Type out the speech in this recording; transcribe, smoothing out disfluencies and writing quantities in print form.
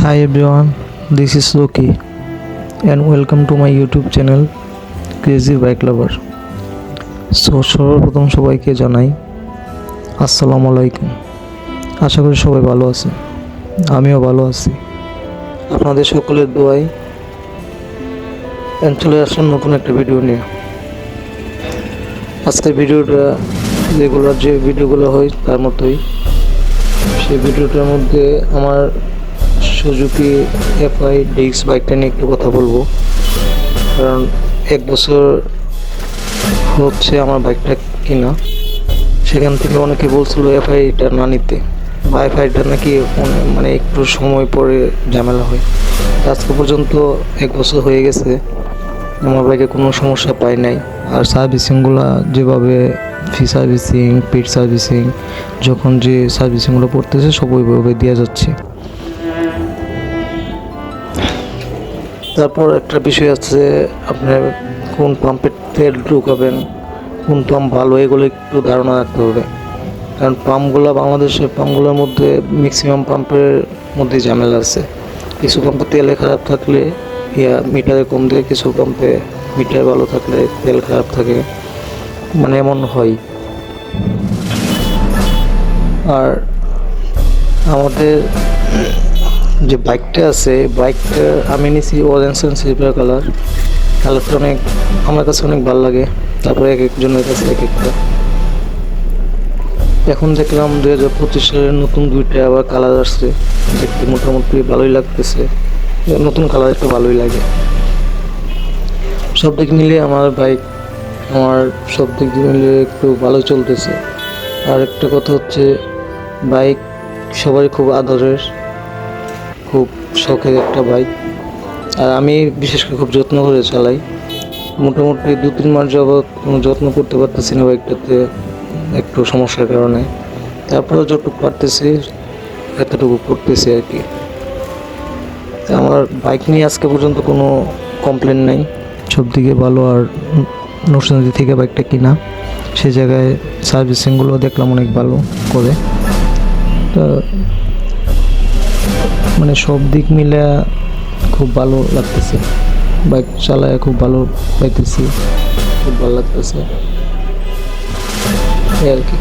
Hi everyone, this is Loki and welcome to my YouTube channel Crazy Bike Lover. সর্বপ্রথম সবাইকে জানাই আসসালামু আলাইকুম। আশা করি সবাই ভালো আছেন, আমিও ভালো আছি। আপনাদের সকলের দোয়ায় চলে আসলাম নতুন একটা ভিডিও নিয়ে। আজকের ভিডিওটা যে ভিডিওগুলো হয় তার মতোই। সেই ভিডিওটার মধ্যে আমার সুজুকি এফআই ডিক্স বাইকটা নিয়ে একটু কথা বলবো, কারণ 1 বছর হচ্ছে আমার বাইকটা কিনা। সেখান থেকে অনেকে বলছিল এফআইটা না নিতে, বা এফআইটা নাকি মানে একটু সময় পরে ঝামেলা হয়। আজকে পর্যন্ত 1 বছর হয়ে গেছে, আমার বাইকে কোনো সমস্যা পাই নাই। আর সার্ভিসিংগুলো যেভাবে ফ্রি সার্ভিসিং, পেড সার্ভিসিং, যখন যে সার্ভিসিংগুলো পড়তেছে সব ওইভাবে দেওয়া যাচ্ছে। তারপর একটা বিষয় আছে, আপনার কোন পাম্পের তেল ঢুকাবেন, কোন পাম্প ভালো, এগুলো একটু ধারণা রাখতে হবে। কারণ পাম্পগুলো, বাংলাদেশের পাম্পগুলোর মধ্যে ম্যাক্সিমাম পাম্পের মধ্যে ঝামেলা আছে। কিছু পাম্পে তেলে খারাপ থাকলে মিটারে কম দেয়, কিছু পাম্পে মিটার ভালো থাকলে তেল খারাপ থাকে, মানে এমন হয়। আর আমাদের যে বাইকটা আছে, বাইকটা আমি নিয়েছি অরেঞ্জ অ্যান্ড সিলভার কালারটা অনেক আমার কাছে অনেক ভালো লাগে। তারপরে এক একজনের কাছে এক একটা। এখন দেখলাম 2025 সালের নতুন 2টা আবার কালার আসছে, দেখতে মোটামুটি ভালোই লাগতেছে। নতুন কালার একটু ভালোই লাগে। সব দিক মিলিয়ে আমার সব দিক মিলিয়ে একটু ভালো চলতেছে। আর একটা কথা হচ্ছে, বাইক সবারই খুব আদরের, খুব শখের একটা বাইক। আর আমি বিশেষ করে খুব যত্ন করে চালাই। মোটামুটি 2-3 মাস যাবৎ কোনো যত্ন করতে পারতেছি না বাইকটাতে, একটু সমস্যার কারণে। তারপরেও যতটুকু পারতেছি এতটুকু করতেছি আর কি। আমার বাইক নিয়ে আজকে পর্যন্ত কোনো কমপ্লেন নাই, সব দিকে ভালো। আর নরসিংদী থেকে বাইকটা কিনা, সে জায়গায় সার্ভিসিংগুলো দেখলাম অনেক ভালো করে। তো মানে সব দিক মিলে খুব ভালো লাগতেছে, বাইক চালায় খুব ভালো পাইতেছি, খুব ভালো লাগতেছে এই আর কি।